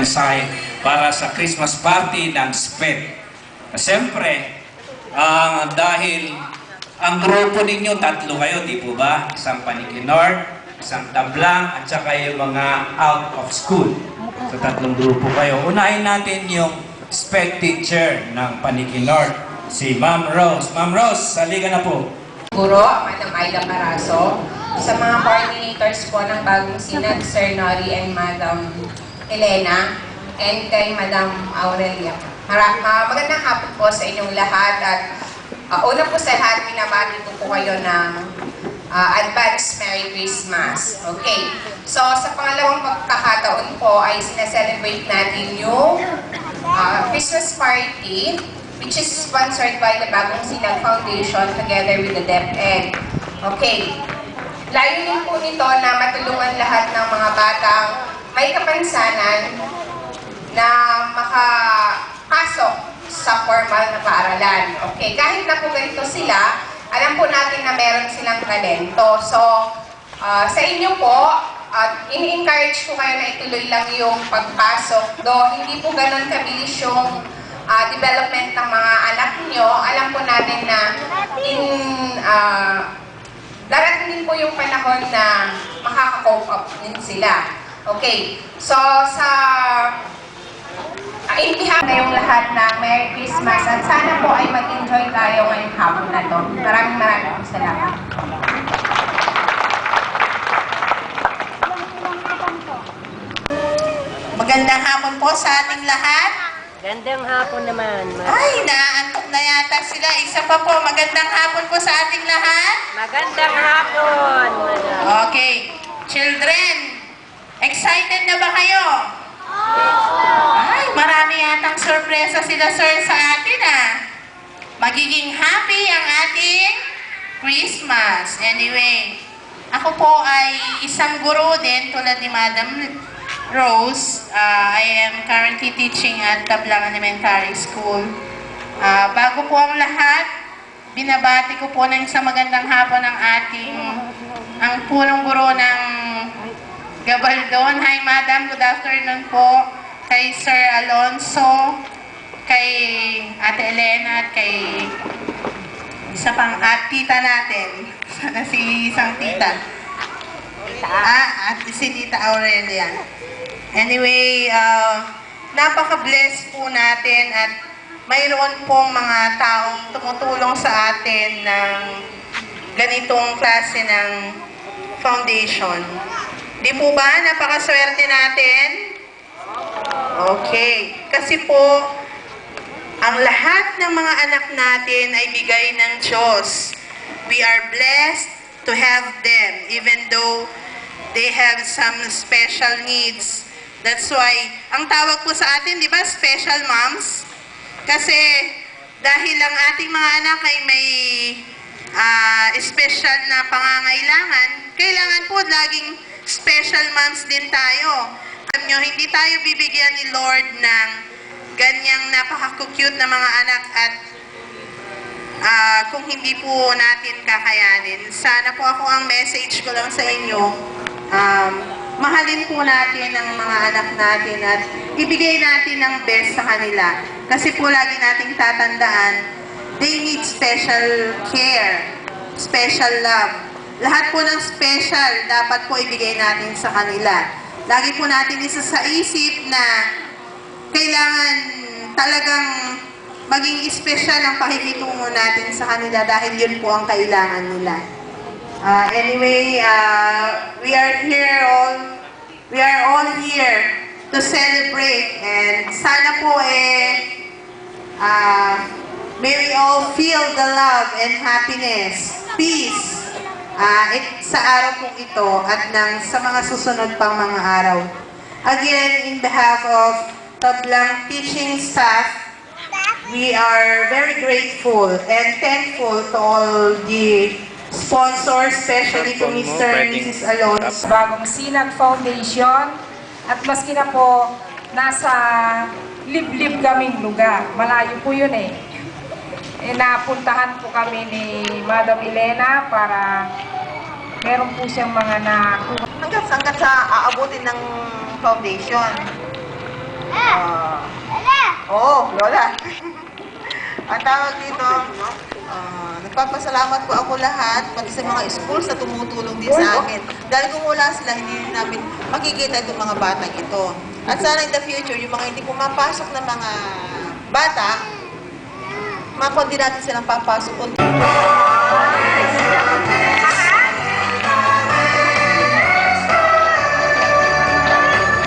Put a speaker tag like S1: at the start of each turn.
S1: mensahe para sa Christmas party ng SPED. Siyempre, dahil ang grupo ninyo, tatlo kayo, di po ba? Isang Paniki North, isang Tablang, at saka yung mga out of school. So, tatlong grupo kayo. Unahin natin yung SPED teacher ng Paniki North, si Ma'am Rose. Ma'am Rose, saliga na po.
S2: Guro, Madam Aida Paraso, sa mga coordinators po ng Bagong Sinag, Sir Nori and Madam Elena, and kay Madam Aurelia. Magandang hapon po sa inyong lahat at una po sa lahat, binabati ko po kayo ng advance Merry Christmas. Okay, so sa pangalawang pagkakataon po ay sinaselebrate natin yung Christmas party, which is sponsored by the Bagong Sinag Foundation together with the DepEd. Okay, layunin po nito na matulungan lahat ng mga batang may kapansanan na makapasok sa formal na paaralan. Okay, kahit na po ganito sila, alam po natin na meron silang talento. So, sa inyo po, in-encourage ko kayo na ituloy lang yung pagpasok. Do hindi po ganun kabilis yung development ng mga anak nyo. Alam po natin na darating din po yung panahon na makaka-cope up din sila. Okay, so in behalf na yung lahat ng Merry Christmas at sana po ay mag-enjoy tayo ngayong hapon na to. Maraming po salamat.
S3: Magandang hapon po sa ating lahat.
S4: Gandang hapon naman.
S3: Ay, naantok na yata sila. Isa pa po, magandang hapon po sa ating lahat.
S4: Magandang hapon.
S3: Okay, children, excited na ba kayo? Ay, marami yatang sorpresa sila sir sa atin Magiging happy ang ating Christmas. Anyway, ako po ay isang guro din tulad ni Madam Rose. I am currently teaching at Tablang Elementary School. Bago po ang lahat, binabati ko po ng isang magandang hapon ang punong guro ng Gabaldon. Hi Madam, good afternoon po. Kay Sir Alonso, kay Ate Elena, at kay isa pang tita natin. Sana si isang tita. At si Tita Aurelia. Anyway, napaka-bless po natin at mayroon pong mga taong tumutulong sa atin ng ganitong klase ng foundation. Di po ba? Napakaswerte natin? Okay. Kasi po, ang lahat ng mga anak natin ay bigay ng Diyos. We are blessed to have them, even though they have some special needs. That's why, ang tawag po sa atin, di ba, special moms? Kasi, dahil ang ating mga anak ay may special na pangangailangan, kailangan po laging special moms din tayo. Alam nyo, hindi tayo bibigyan ni Lord ng ganyang napaka-cute na mga anak at kung hindi po natin kakayanin. Sana po ako ang message ko lang sa inyo, mahalin po natin ang mga anak natin at ibigay natin ang best sa kanila. Kasi po lagi nating tatandaan, they need special care, special love. Lahat po ng special dapat po ibigay natin sa kanila. Lagi po natin isa sa isip na kailangan talagang maging special ang pakikitungo natin sa kanila dahil yun po ang kailangan nila. Anyway, we are all here to celebrate and sana po may we all feel the love and happiness, peace sa araw pong ito at sa mga susunod pang mga araw. Again, in behalf of Tablang teaching staff, we are very grateful and thankful to all the sponsors, especially to Mr. and Mrs. Alonso.
S2: Bagong Sinag Foundation at maski na po nasa liblib kaming lugar. Malayo po yun napuntahan po kami ni Madam Elena para meron po siyang mga nakuha.
S3: Hanggang sa aabutin ng foundation.
S5: Oo, Lola. Ang tawag dito, nagpapasalamat po ako lahat, pati sa mga schools na tumutulong din sa amin. Dahil kung wala sila, hindi namin makikita itong mga batang ito. At sana in the future, yung mga hindi pumapasok na mga bata, mapon din natin silang papasok.